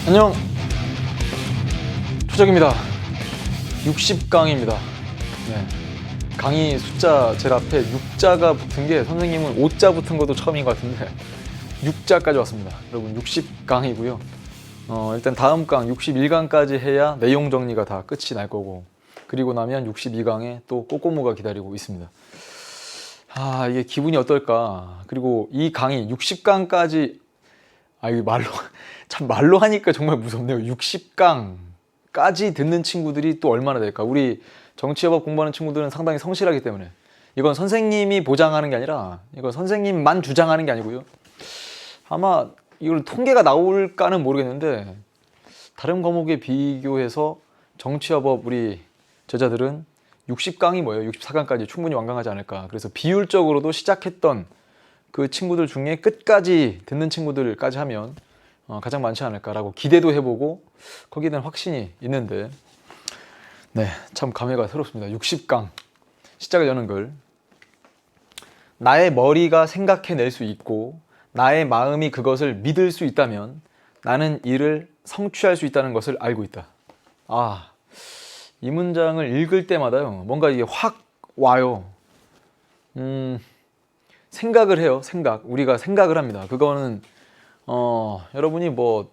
안녕, 초적입니다. 60강입니다. 강의 숫자 제일 앞에 6자가 붙은 게 선생님은 5자 붙은 것도 처음인 것 같은데 6자까지 왔습니다. 여러분 60강이고요. 일단 다음 강 61강까지 해야 내용 정리가 다 끝이 날 거고, 그리고 나면 62강에 또 꼬꼬무가 기다리고 있습니다. 이게 기분이 어떨까. 그리고 이 강의 60강까지 이거 말로 하니까 정말 무섭네요. 60강까지 듣는 친구들이 또 얼마나 될까. 우리 정치여법 공부하는 친구들은 상당히 성실하기 때문에 이건 선생님이 보장하는 게 아니라 이건 선생님만 주장하는 게 아니고요. 아마 이걸 통계가 나올까는 모르겠는데 다른 과목에 비교해서 정치여법 우리 제자들은 60강이 뭐예요? 64강까지 충분히 완강하지 않을까. 그래서 비율적으로도 시작했던 그 친구들 중에 끝까지 듣는 친구들까지 하면 가장 많지 않을까라고 기대도 해보고 거기에 대한 확신이 있는데, 참 감회가 새롭습니다. 60강 시작을 여는 글. 나의 머리가 생각해낼 수 있고 나의 마음이 그것을 믿을 수 있다면 나는 이를 성취할 수 있다는 것을 알고 있다. 이 문장을 읽을 때마다요, 뭔가 이게 확 와요. 생각을 해요. 우리가 생각을 합니다. 그거는 여러분이 뭐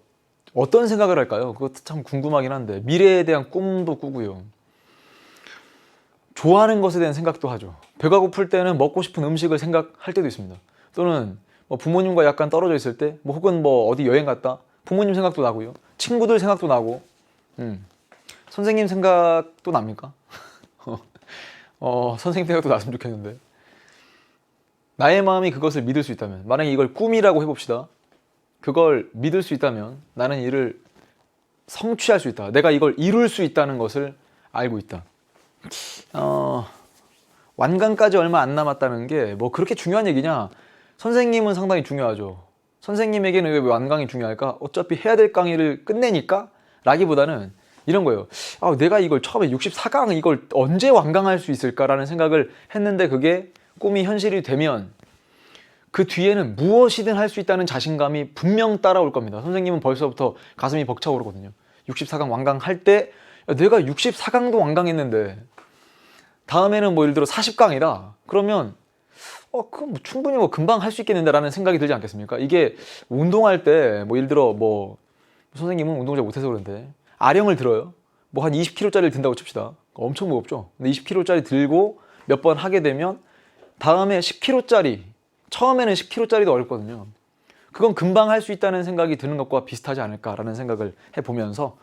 어떤 생각을 할까요? 그것도 참 궁금하긴 한데, 미래에 대한 꿈도 꾸고요. 좋아하는 것에 대한 생각도 하죠. 배가 고플 때는 먹고 싶은 음식을 생각할 때도 있습니다. 또는 뭐 부모님과 약간 떨어져 있을 때, 혹은 뭐 어디 여행 갔다 부모님 생각도 나고요. 친구들 생각도 나고, 선생님 생각도 납니까? 선생님 생각도 났으면 좋겠는데. 나의 마음이 그것을 믿을 수 있다면, 만약에 이걸 꿈이라고 해봅시다. 그걸 믿을 수 있다면 나는 이를 성취할 수 있다. 내가 이걸 이룰 수 있다는 것을 알고 있다. 완강까지 얼마 안 남았다는 게 뭐 그렇게 중요한 얘기냐? 선생님은 상당히 중요하죠. 선생님에게는 왜 완강이 중요할까? 어차피 해야 될 강의를 끝내니까? 라기보다는 이런 거예요. 내가 이걸 처음에 64강 이걸 언제 완강할 수 있을까라는 생각을 했는데 그게 꿈이 현실이 되면 그 뒤에는 무엇이든 할 수 있다는 자신감이 분명 따라올 겁니다. 선생님은 벌써부터 가슴이 벅차오르거든요. 64강 완강할 때 내가 64강도 완강했는데 다음에는 뭐 예를 들어 40강이다. 그러면 그럼 뭐 충분히 뭐 금방 할 수 있겠는데 라는 생각이 들지 않겠습니까? 이게 운동할 때 뭐 예를 들어 뭐 선생님은 운동 잘 못해서 그런데 아령을 들어요. 뭐 한 20kg짜리를 든다고 칩시다. 엄청 무겁죠. 근데 20kg짜리 들고 몇 번 하게 되면 다음에 10kg짜리, 처음에는 10kg짜리도 어렵거든요. 그건 금방 할 수 있다는 생각이 드는 것과 비슷하지 않을까라는 생각을 해보면서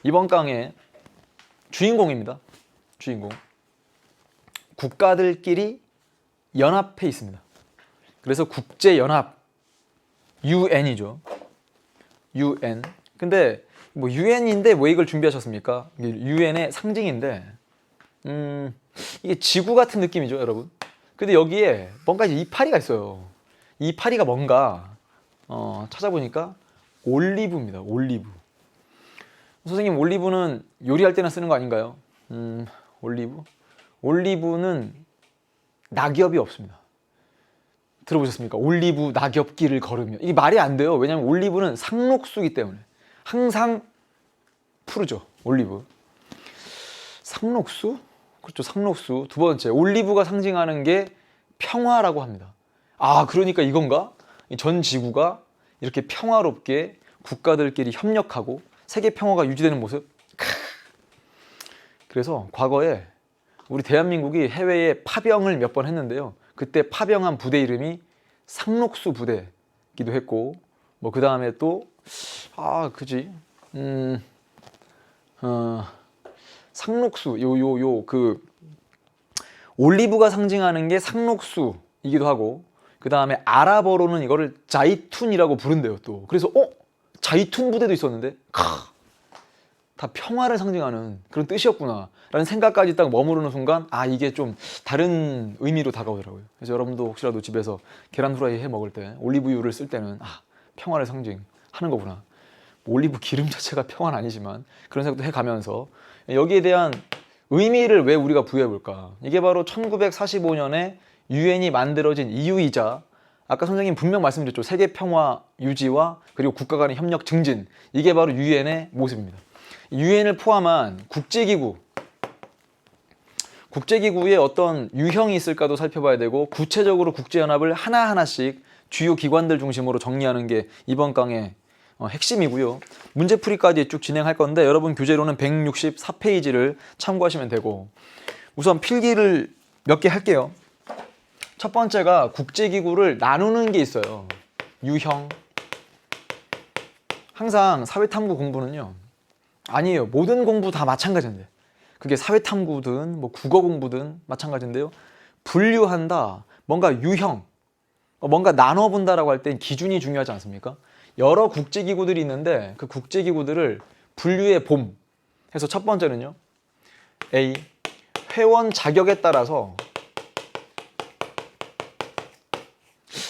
이번 강의 주인공입니다. 주인공. 국가들끼리 연합해 있습니다. 그래서 국제연합, UN이죠. UN. 근데 뭐 UN인데 왜 이걸 준비하셨습니까? UN의 상징인데 이게 지구 같은 느낌이죠, 여러분. 근데 여기에 뭔가 이파리가 있어요. 이파리가 뭔가 찾아보니까 올리브입니다. 올리브. 선생님, 올리브는 요리할 때나 쓰는 거 아닌가요? 올리브? 올리브는 낙엽이 없습니다. 들어보셨습니까? 올리브 낙엽길을 걸으며. 이게 말이 안 돼요. 왜냐하면 올리브는 상록수이기 때문에. 항상 푸르죠, 올리브. 상록수? 그렇죠, 상록수. 두 번째, 올리브가 상징하는 게 평화라고 합니다. 그러니까 이건가? 전 지구가 이렇게 평화롭게 국가들끼리 협력하고 세계 평화가 유지되는 모습. 그래서 과거에 우리 대한민국이 해외에 파병을 몇 번 했는데요. 그때 파병한 부대 이름이 상록수 부대기도 했고, 뭐 그 다음에 또 상록수, 그 올리브가 상징하는 게 상록수이기도 하고, 그 다음에 아랍어로는 이거를 자이툰이라고 부른대요 또. 그래서 자이툰 부대도 있었는데 다 평화를 상징하는 그런 뜻이었구나 라는 생각까지 딱 머무르는 순간 이게 좀 다른 의미로 다가오더라고요. 그래서 여러분도 혹시라도 집에서 계란 후라이 해 먹을 때 올리브유를 쓸 때는 평화를 상징하는 거구나. 올리브 기름 자체가 평화는 아니지만 그런 생각도 해가면서 여기에 대한 의미를 왜 우리가 부여해 볼까. 이게 바로 1945년에 UN이 만들어진 이유이자 아까 선생님 분명 말씀드렸죠. 세계 평화 유지와 그리고 국가 간의 협력 증진. 이게 바로 유엔의 모습입니다. 유엔을 포함한 국제기구에 어떤 유형이 있을까도 살펴봐야 되고, 구체적으로 국제연합을 하나하나씩 주요 기관들 중심으로 정리하는 게 이번 강의 핵심이고요. 문제풀이까지 쭉 진행할 건데 여러분 교재로는 164페이지를 참고하시면 되고, 우선 필기를 몇 개 할게요. 첫 번째가 국제기구를 나누는 게 있어요. 유형. 항상 사회탐구 공부는요, 아니에요. 모든 공부 다 마찬가지인데, 그게 사회탐구든 뭐 국어 공부든 마찬가지인데요. 분류한다, 뭔가 유형, 뭔가 나눠본다라고 할 땐 기준이 중요하지 않습니까? 여러 국제기구들이 있는데 그 국제기구들을 분류해 봄 해서, 첫 번째는요, A, 회원 자격에 따라서.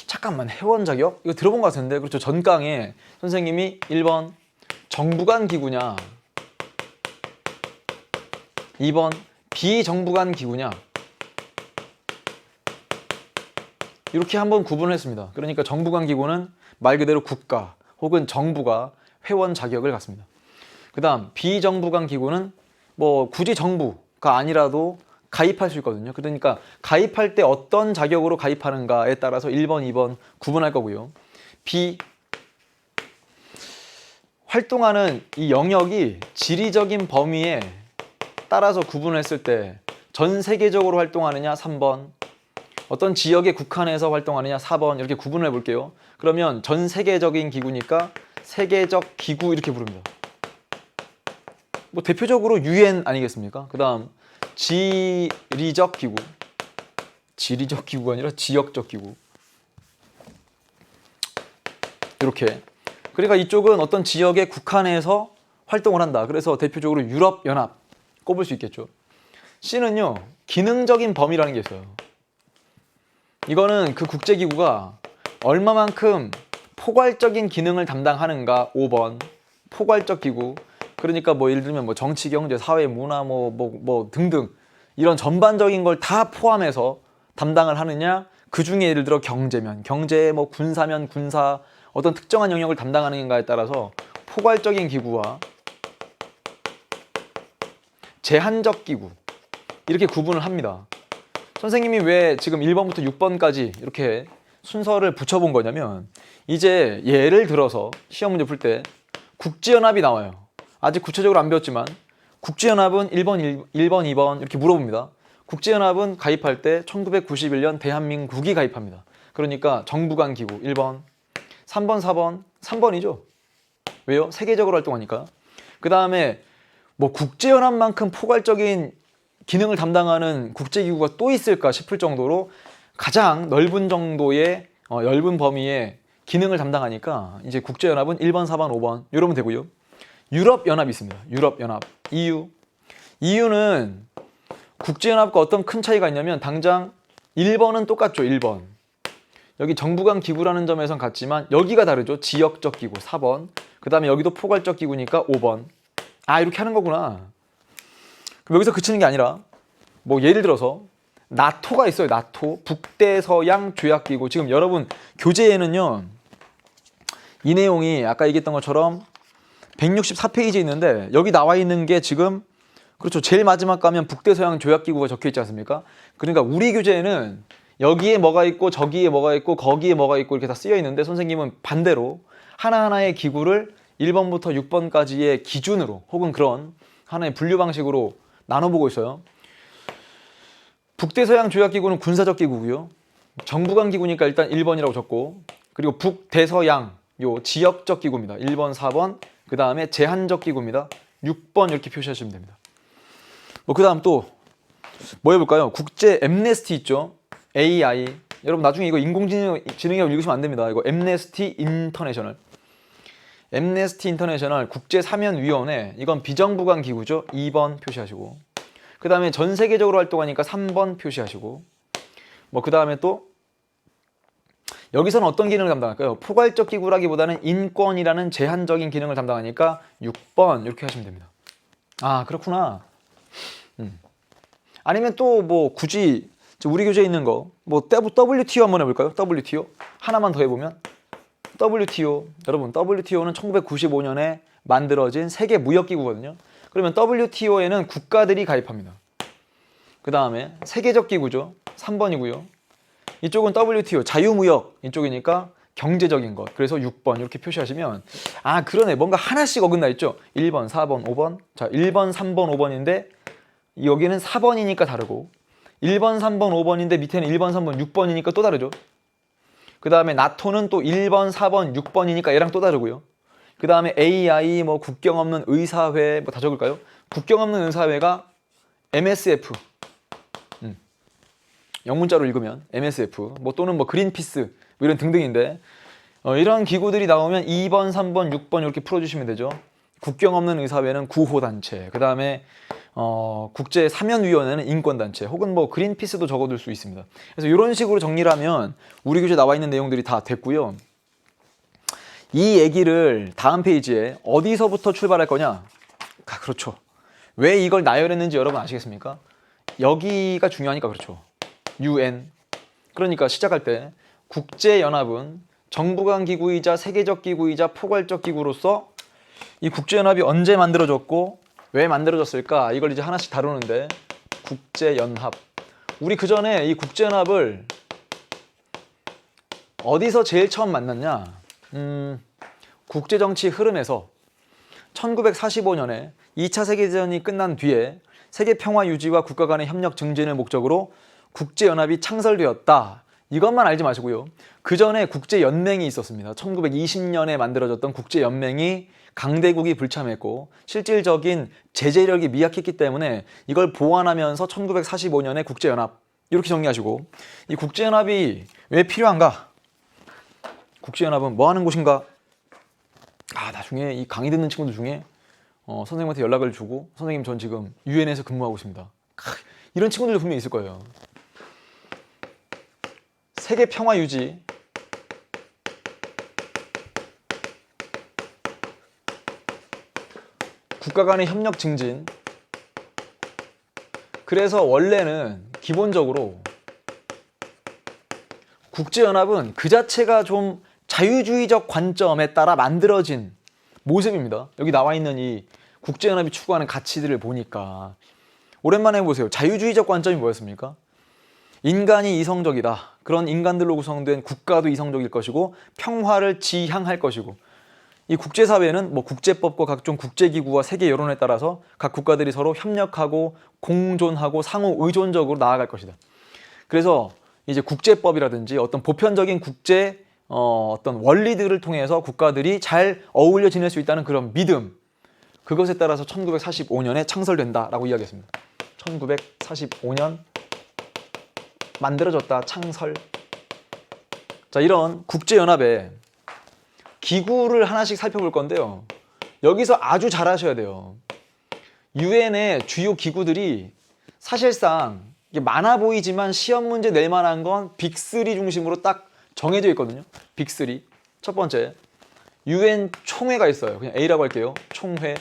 잠깐만, 회원 자격? 이거 들어본 것 같은데. 그렇죠. 전 강에 선생님이 1번 정부 간 기구냐, 2번 비정부 간 기구냐, 이렇게 한번 구분을 했습니다. 그러니까 정부 간 기구는 말 그대로 국가 혹은 정부가 회원 자격을 갖습니다. 그 다음 비정부 간 기구는 뭐 굳이 정부가 아니라도 가입할 수 있거든요. 그러니까 가입할 때 어떤 자격으로 가입하는가에 따라서 1번, 2번 구분할 거고요. 활동하는 이 영역이 지리적인 범위에 따라서 구분했을 때 전 세계적으로 활동하느냐, 3번. 어떤 지역에 국한해서 활동하느냐, 4번. 이렇게 구분을 해볼게요. 그러면 전 세계적인 기구니까 세계적 기구 이렇게 부릅니다. 뭐 대표적으로 UN 아니겠습니까? 그 다음 지리적 기구. 지리적 기구가 아니라 지역적 기구. 이렇게. 그러니까 이쪽은 어떤 지역에 국한해서 활동을 한다. 그래서 대표적으로 유럽연합 꼽을 수 있겠죠. C는요, 기능적인 범위라는 게 있어요. 이거는 그 국제기구가 얼마만큼 포괄적인 기능을 담당하는가, 5번. 포괄적 기구. 그러니까 뭐 예를 들면 뭐 정치, 경제, 사회, 문화 뭐 등등 이런 전반적인 걸 다 포함해서 담당을 하느냐, 그 중에 예를 들어 경제면 경제, 뭐 군사면 군사, 어떤 특정한 영역을 담당하는가에 따라서 포괄적인 기구와 제한적 기구 이렇게 구분을 합니다. 선생님이 왜 지금 1번부터 6번까지 이렇게 순서를 붙여본 거냐면, 이제 예를 들어서 시험 문제 풀 때 국제연합이 나와요. 아직 구체적으로 안 배웠지만 국제연합은 1번, 2번 이렇게 물어봅니다. 국제연합은 가입할 때 1991년 대한민국이 가입합니다. 그러니까 정부 간 기구 1번, 3번, 4번, 3번이죠. 왜요? 세계적으로 활동하니까. 그 다음에 뭐 국제연합만큼 포괄적인 기능을 담당하는 국제기구가 또 있을까 싶을 정도로 가장 넓은 정도의 넓은 범위의 기능을 담당하니까 이제 국제연합은 1번, 4번, 5번 이러면 되고요. 유럽연합이 있습니다. 유럽연합, EU. EU는 국제연합과 어떤 큰 차이가 있냐면, 당장 1번은 똑같죠. 1번. 여기 정부 간 기구라는 점에선 같지만 여기가 다르죠. 지역적 기구 4번. 그 다음에 여기도 포괄적 기구니까 5번. 아, 이렇게 하는 거구나. 그럼 여기서 그치는 게 아니라 뭐 예를 들어서 나토가 있어요. 나토, 북대서양 조약기구. 지금 여러분 교재에는요, 이 내용이 아까 얘기했던 것처럼 164페이지에 있는데, 여기 나와 있는 게 지금, 그렇죠, 제일 마지막 가면 북대서양 조약기구가 적혀 있지 않습니까? 그러니까 우리 교재에는 여기에 뭐가 있고 저기에 뭐가 있고 거기에 뭐가 있고 이렇게 다 쓰여 있는데, 선생님은 반대로 하나하나의 기구를 1번부터 6번까지의 기준으로 혹은 그런 하나의 분류 방식으로 나눠보고 있어요. 북대서양 조약기구는 군사적 기구고요. 정부 간 기구니까 일단 1번이라고 적고, 그리고 북대서양 요 지역적 기구입니다. 1번, 4번. 그 다음에 제한적 기구입니다. 6번 이렇게 표시하시면 됩니다. 뭐 그 다음 또 뭐 해볼까요? 국제 엠네스티 있죠. AI. 여러분 나중에 이거 인공지능이라고 읽으시면 안 됩니다. 이거 엠네스티 인터내셔널. 엠네스티 인터내셔널 국제사면위원회. 이건 비정부 간 기구죠. 2번 표시하시고, 그 다음에 전 세계적으로 활동하니까 3번 표시하시고, 뭐 그 다음에 또 여기서는 어떤 기능을 담당할까요? 포괄적 기구라기보다는 인권이라는 제한적인 기능을 담당하니까 6번 이렇게 하시면 됩니다. 아, 그렇구나. 아니면 또 뭐 굳이 우리 교재에 있는 거 뭐 WTO 한번 해볼까요? WTO 하나만 더 해보면 WTO 여러분 WTO는 1995년에 만들어진 세계 무역기구거든요. 그러면 WTO에는 국가들이 가입합니다. 그 다음에 세계적 기구죠. 3번이고요. 이쪽은 WTO 자유무역 이쪽이니까 경제적인 것. 그래서 6번 이렇게 표시하시면 아 그러네 뭔가 하나씩 어긋나 있죠. 1번, 4번, 5번. 자 1번, 3번, 5번인데 여기는 4번이니까 다르고 1번, 3번, 5번인데 밑에는 1번, 3번, 6번이니까 또 다르죠. 그 다음에 나토는 또 1번, 4번, 6번이니까 얘랑 또 다르고요. 그 다음에 AI 뭐 국경 없는 의사회 뭐 다 적을까요? 국경 없는 의사회가 MSF 영문자로 읽으면 MSF 뭐 또는 뭐 그린피스 뭐 이런 등등인데 이런 기구들이 나오면 2번, 3번, 6번 이렇게 풀어주시면 되죠. 국경 없는 의사회는 구호단체, 그 다음에 국제사면위원회는 인권단체 혹은 뭐 그린피스도 적어둘 수 있습니다. 그래서 이런 식으로 정리를 하면 우리 교재에 나와 있는 내용들이 다 됐고요. 이 얘기를 다음 페이지에 어디서부터 출발할 거냐? 그렇죠. 왜 이걸 나열했는지 여러분 아시겠습니까? 여기가 중요하니까 그렇죠. UN. 그러니까 시작할 때 국제연합은 정부 간 기구이자 세계적 기구이자 포괄적 기구로서 이 국제연합이 언제 만들어졌고 왜 만들어졌을까? 이걸 이제 하나씩 다루는데 국제연합. 우리 그 전에 이 국제연합을 어디서 제일 처음 만났냐? 국제정치 흐름에서 1945년에 2차 세계대전이 끝난 뒤에 세계 평화 유지와 국가 간의 협력 증진을 목적으로 국제연합이 창설되었다. 이것만 알지 마시고요. 그 전에 국제연맹이 있었습니다. 1920년에 만들어졌던 국제연맹이 강대국이 불참했고 실질적인 제재력이 미약했기 때문에 이걸 보완하면서 1945년에 국제연합 이렇게 정리하시고 이 국제연합이 왜 필요한가? 국제연합은 뭐 하는 곳인가? 나중에 이 강의 듣는 친구들 중에 선생님한테 연락을 주고 선생님 전 지금 UN에서 근무하고 있습니다. 이런 친구들도 분명히 있을 거예요. 세계 평화 유지, 국가 간의 협력 증진. 그래서 원래는 기본적으로 국제연합은 그 자체가 좀 자유주의적 관점에 따라 만들어진 모습입니다. 여기 나와 있는 이 국제연합이 추구하는 가치들을 보니까 오랜만에 해보세요. 자유주의적 관점이 뭐였습니까? 인간이 이성적이다. 그런 인간들로 구성된 국가도 이성적일 것이고 평화를 지향할 것이고 이 국제사회는 뭐 국제법과 각종 국제기구와 세계 여론에 따라서 각 국가들이 서로 협력하고 공존하고 상호 의존적으로 나아갈 것이다. 그래서 이제 국제법이라든지 어떤 보편적인 국제 어떤 원리들을 통해서 국가들이 잘 어울려 지낼 수 있다는 그런 믿음, 그것에 따라서 1945년에 창설된다라고 이야기했습니다. 1945년 만들어졌다, 창설. 자, 이런 국제연합의 기구를 하나씩 살펴볼 건데요. 여기서 아주 잘 하셔야 돼요. UN의 주요 기구들이 사실상 이게 많아 보이지만 시험 문제 낼 만한 건 빅3 중심으로 딱 정해져 있거든요. 빅3. 첫 번째, UN 총회가 있어요. 그냥 A라고 할게요. 총회.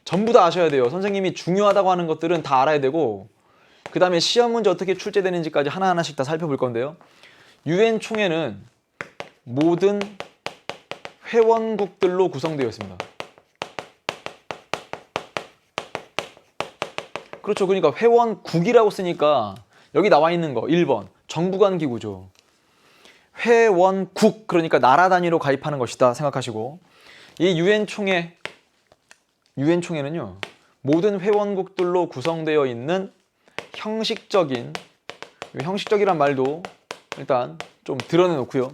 전부 다 아셔야 돼요. 선생님이 중요하다고 하는 것들은 다 알아야 되고 그 다음에 시험 문제 어떻게 출제되는지까지 하나하나씩 다 살펴볼 건데요. UN 총회는 모든 회원국들로 구성되어 있습니다. 그렇죠. 그러니까 회원국이라고 쓰니까 여기 나와 있는 거 1번 정부 간 기구죠. 회원국, 그러니까 나라 단위로 가입하는 것이다 생각하시고 이 유엔 총회는요 모든 회원국들로 구성되어 있는 형식적이란 말도 일단 좀 드러내놓고요.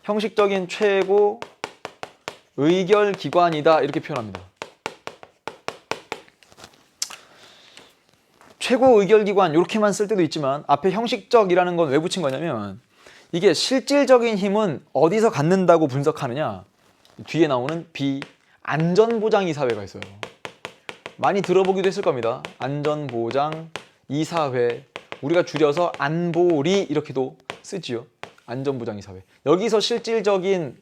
형식적인 최고 의결 기관이다 이렇게 표현합니다. 최고 의결 기관 이렇게만 쓸 때도 있지만 앞에 형식적이라는 건 왜 붙인 거냐면 이게 실질적인 힘은 어디서 갖는다고 분석하느냐, 뒤에 나오는 안전보장이사회가 있어요. 많이 들어보기도 했을 겁니다. 안전보장이사회, 우리가 줄여서 안보리 이렇게도 쓰지요. 안전보장이사회. 여기서 실질적인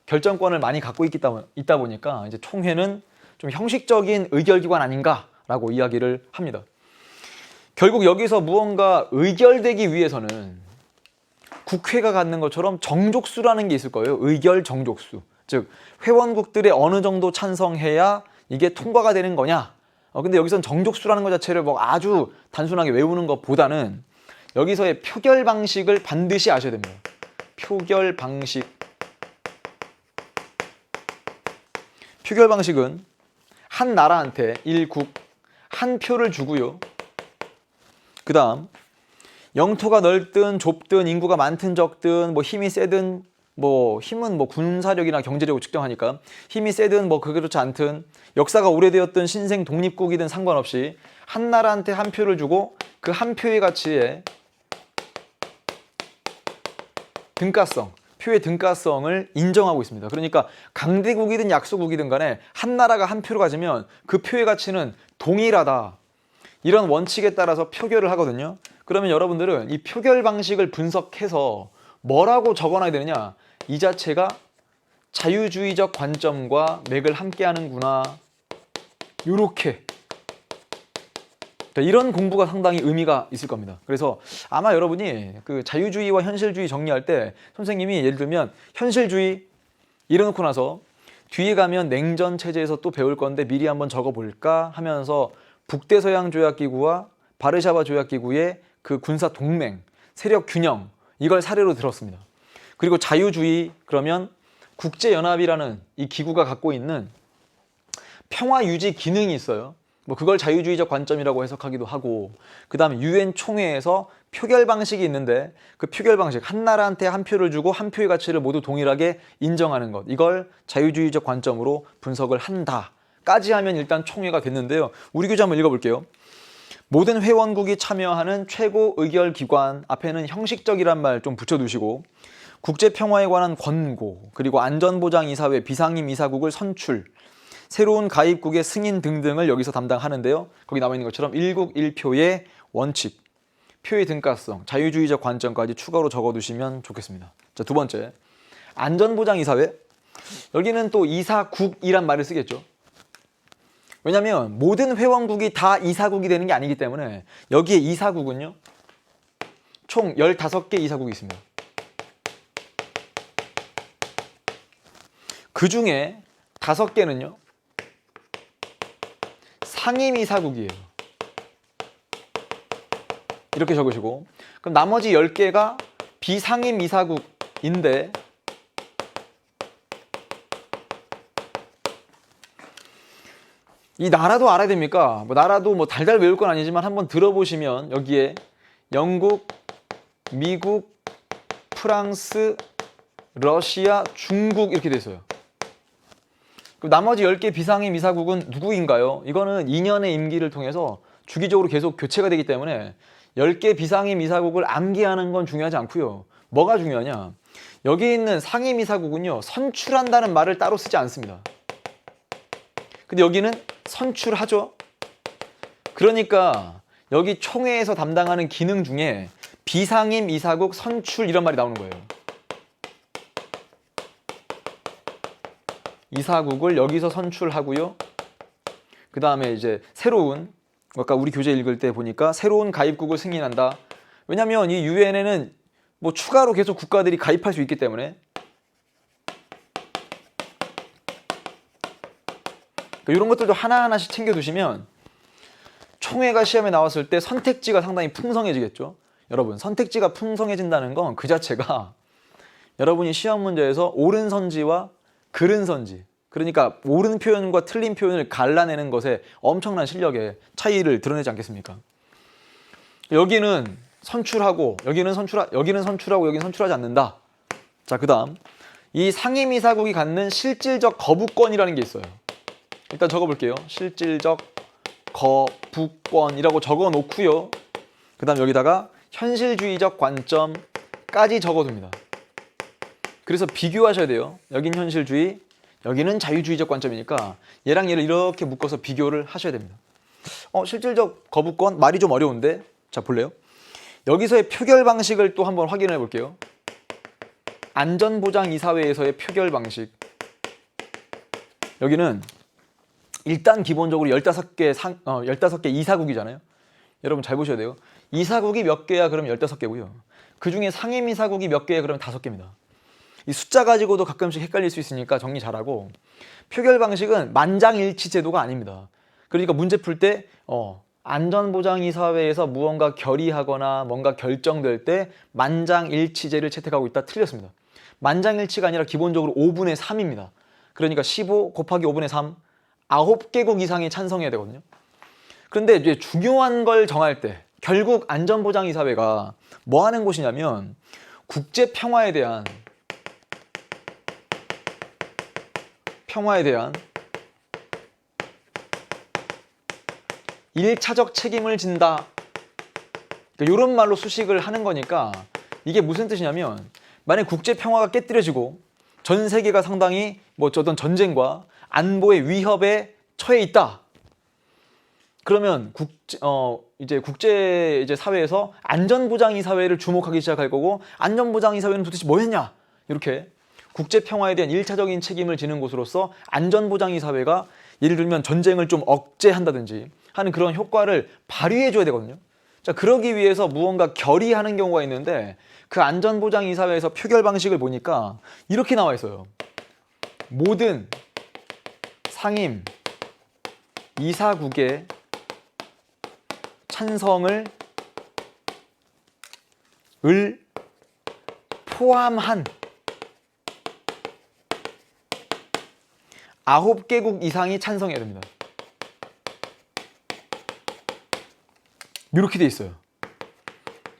결정권을 많이 갖고 있다 보니까 이제 총회는 좀 형식적인 의결기관 아닌가라고 이야기를 합니다. 결국 여기서 무언가 의결되기 위해서는 국회가 갖는 것처럼 정족수라는 게 있을 거예요. 의결 정족수. 즉 회원국들의 어느 정도 찬성해야 이게 통과가 되는 거냐. 근데 여기선 정족수라는 것 자체를 뭐 아주 단순하게 외우는 것보다는 여기서의 표결 방식을 반드시 아셔야 됩니다. 표결 방식. 표결 방식은 한 나라한테 일국 한 표를 주고요. 그 다음 영토가 넓든 좁든 인구가 많든 적든 뭐 힘이 세든 뭐 힘은 뭐 군사력이나 경제력으로 측정하니까 힘이 세든 뭐 그렇지 않든 역사가 오래되었든 신생 독립국이든 상관없이 한 나라한테 한 표를 주고 그 한 표의 가치에 등가성, 표의 등가성을 인정하고 있습니다. 그러니까 강대국이든 약소국이든 간에 한 나라가 한 표를 가지면 그 표의 가치는 동일하다. 이런 원칙에 따라서 표결을 하거든요. 그러면 여러분들은 이 표결 방식을 분석해서 뭐라고 적어놔야 되느냐? 이 자체가 자유주의적 관점과 맥을 함께 하는구나. 요렇게. 이런 공부가 상당히 의미가 있을 겁니다. 그래서 아마 여러분이 그 자유주의와 현실주의 정리할 때 선생님이 예를 들면 현실주의 이래놓고 나서 뒤에 가면 냉전 체제에서 또 배울 건데 미리 한번 적어볼까 하면서 북대서양 조약기구와 바르샤바 조약기구의 그 군사 동맹, 세력 균형 이걸 사례로 들었습니다. 그리고 자유주의 그러면 국제연합이라는 이 기구가 갖고 있는 평화 유지 기능이 있어요. 뭐 그걸 자유주의적 관점이라고 해석하기도 하고 그 다음에 유엔 총회에서 표결 방식이 있는데 그 표결 방식 한 나라한테 한 표를 주고 한 표의 가치를 모두 동일하게 인정하는 것 이걸 자유주의적 관점으로 분석을 한다까지 하면 일단 총회가 됐는데요. 우리 교재 한번 읽어볼게요. 모든 회원국이 참여하는 최고 의결 기관 앞에는 형식적이란 말 좀 붙여두시고 국제평화에 관한 권고 그리고 안전보장이사회 비상임 이사국을 선출 새로운 가입국의 승인 등등을 여기서 담당하는데요. 거기 나와 있는 것처럼 일국 일표의 원칙, 표의 등가성, 자유주의적 관점까지 추가로 적어두시면 좋겠습니다. 자, 두 번째, 안전보장이사회. 여기는 또 이사국이란 말을 쓰겠죠. 왜냐하면 모든 회원국이 다 이사국이 되는 게 아니기 때문에 여기에 이사국은요. 총 15개 이사국이 있습니다. 그 중에 5개는요. 상임이사국이에요. 이렇게 적으시고 그럼 나머지 10개가 비상임이사국인데 이 나라도 알아야 됩니까? 뭐 나라도 뭐 달달 외울 건 아니지만 한번 들어보시면 여기에 영국, 미국, 프랑스, 러시아, 중국 이렇게 돼 있어요. 그럼 나머지 10개 비상임 이사국은 누구인가요? 이거는 2년의 임기를 통해서 주기적으로 계속 교체가 되기 때문에 10개 비상임 이사국을 암기하는 건 중요하지 않고요. 뭐가 중요하냐? 여기 있는 상임 이사국은요. 선출한다는 말을 따로 쓰지 않습니다. 근데 여기는 선출하죠. 그러니까 여기 총회에서 담당하는 기능 중에 비상임 이사국 선출 이런 말이 나오는 거예요. 이사국을 여기서 선출하고요. 그 다음에 이제 새로운 아까 우리 교재 읽을 때 보니까 새로운 가입국을 승인한다. 왜냐하면 이 유엔에는 뭐 추가로 계속 국가들이 가입할 수 있기 때문에 그러니까 이런 것들도 하나하나씩 챙겨두시면 총회가 시험에 나왔을 때 선택지가 상당히 풍성해지겠죠. 여러분 선택지가 풍성해진다는 건 그 자체가 여러분이 시험 문제에서 옳은 선지와 그른 선지 그러니까 옳은 표현과 틀린 표현을 갈라내는 것에 엄청난 실력의 차이를 드러내지 않겠습니까? 여기는 선출하고 여기는 선출하고 여기는 선출하지 않는다. 자, 그다음 이 상임이사국이 갖는 실질적 거부권이라는 게 있어요. 일단 적어볼게요. 실질적 거부권이라고 적어놓고요. 그다음 여기다가 현실주의적 관점까지 적어둡니다. 그래서 비교하셔야 돼요. 여긴 현실주의, 여기는 자유주의적 관점이니까 얘랑 얘를 이렇게 묶어서 비교를 하셔야 됩니다. 실질적 거부권 말이 좀 어려운데 자 볼래요? 여기서의 표결 방식을 또 한번 확인해 볼게요. 안전보장이사회에서의 표결 방식 여기는 일단 기본적으로 15개 이사국이잖아요. 여러분 잘 보셔야 돼요. 이사국이 몇 개야? 그러면 15개고요. 그 중에 상임이사국이 몇 개야? 그러면 5개입니다. 이 숫자 가지고도 가끔씩 헷갈릴 수 있으니까 정리 잘하고, 표결 방식은 만장일치 제도가 아닙니다. 그러니까 문제 풀 때 안전보장이사회에서 무언가 결의하거나 뭔가 결정될 때 만장일치제를 채택하고 있다. 틀렸습니다. 만장일치가 아니라 기본적으로 5분의 3입니다. 그러니까 15 곱하기 5분의 3, 9개국 이상이 찬성해야 되거든요. 그런데 이제 중요한 걸 정할 때 결국 안전보장이사회가 뭐 하는 곳이냐면 국제 평화에 대한 1차적 책임을 진다. 이런 말로 수식을 하는 거니까 이게 무슨 뜻이냐면, 만약 국제 평화가 깨뜨려지고 전 세계가 상당히 어떤 전쟁과 안보의 위협에 처해 있다. 그러면 국제 사회에서 안전보장이사회를 주목하기 시작할 거고, 안전보장이사회는 도대체 뭐였냐? 이렇게 국제 평화에 대한 1차적인 책임을 지는 곳으로서 안전보장이사회가 예를 들면 전쟁을 좀 억제한다든지 하는 그런 효과를 발휘해 줘야 되거든요. 자, 그러기 위해서 무언가 결의하는 경우가 있는데, 그 안전보장이사회에서 표결 방식을 보니까 이렇게 나와 있어요. 모든 상임 이사국의 찬성을 포함한 9개국 이상이 찬성해야 됩니다. 이렇게 돼 있어요.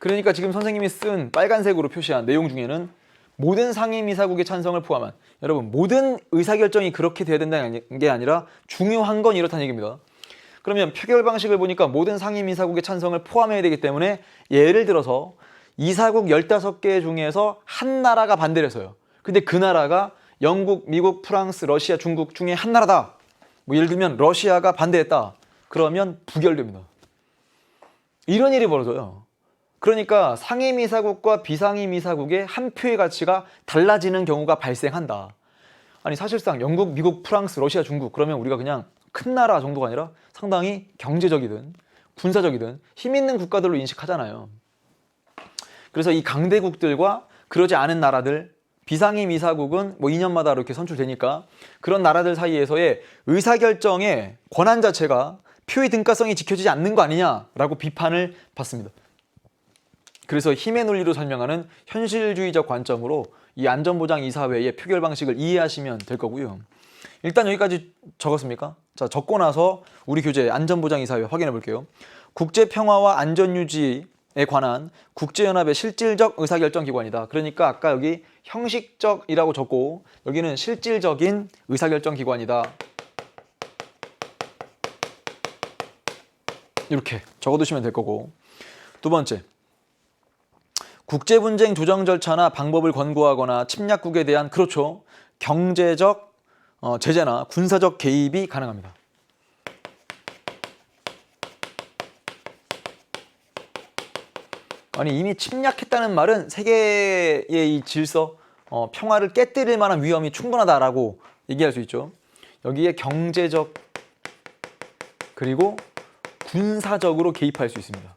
그러니까 지금 선생님이 쓴 빨간색으로 표시한 내용 중에는 모든 상임이사국의 찬성을 포함한, 여러분 모든 의사결정이 그렇게 돼야 된다는 게 아니라 중요한 건 이렇다는 얘기입니다. 그러면 표결 방식을 보니까 모든 상임이사국의 찬성을 포함해야 되기 때문에, 예를 들어서 이사국 15개 중에서 한 나라가 반대를 했어요. 근데 그 나라가 영국, 미국, 프랑스, 러시아, 중국 중에 한 나라다. 예를 들면 러시아가 반대했다. 그러면 부결됩니다. 이런 일이 벌어져요. 그러니까 상임이사국과 비상임이사국의 한 표의 가치가 달라지는 경우가 발생한다. 아니 사실상 영국, 미국, 프랑스, 러시아, 중국, 그러면 우리가 그냥 큰 나라 정도가 아니라 상당히 경제적이든 군사적이든 힘 있는 국가들로 인식하잖아요. 그래서 이 강대국들과 그러지 않은 나라들, 비상임 이사국은 2년마다 이렇게 선출되니까 그런 나라들 사이에서의 의사결정의 권한 자체가 표의 등가성이 지켜지지 않는 거 아니냐라고 비판을 받습니다. 그래서 힘의 논리로 설명하는 현실주의적 관점으로 이 안전보장이사회의 표결 방식을 이해하시면 될 거고요. 일단 여기까지 적었습니까? 자, 적고 나서 우리 교재 안전보장이사회 확인해 볼게요. 국제평화와 안전유지에 관한 국제연합의 실질적 의사결정기관이다. 그러니까 아까 여기 형식적이라고 적고 여기는 실질적인 의사결정기관이다. 이렇게 적어두시면 될 거고, 두 번째, 국제분쟁 조정 절차나 방법을 권고하거나 침략국에 대한, 그렇죠, 경제적 제재나 군사적 개입이 가능합니다. 아니 이미 침략했다는 말은 세계의 이 질서, 평화를 깨뜨릴 만한 위험이 충분하다라고 얘기할 수 있죠. 여기에 경제적 그리고 군사적으로 개입할 수 있습니다.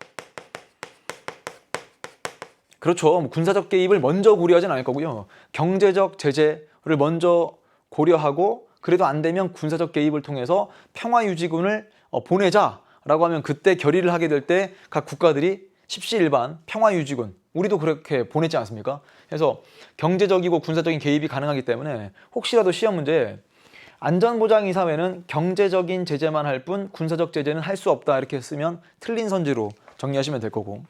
그렇죠. 군사적 개입을 먼저 고려하진 않을 거고요. 경제적 제재를 먼저 고려하고, 그래도 안 되면 군사적 개입을 통해서 평화유지군을 보내자라고 하면 그때 결의를 하게 될 때 각 국가들이 십시일반 평화유지군, 우리도 그렇게 보냈지 않습니까? 그래서 경제적이고 군사적인 개입이 가능하기 때문에 혹시라도 시험 문제에 안전보장이사회는 경제적인 제재만 할 뿐 군사적 제재는 할 수 없다 이렇게 쓰면 틀린 선지로 정리하시면 될 거고,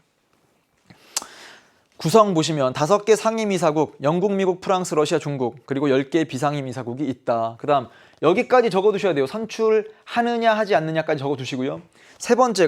구성 보시면 5개 상임이사국, 영국, 미국, 프랑스, 러시아, 중국, 그리고 10개 비상임이사국이 있다. 그 다음 여기까지 적어두셔야 돼요. 선출하느냐 하지 않느냐까지 적어두시고요. 세 번째,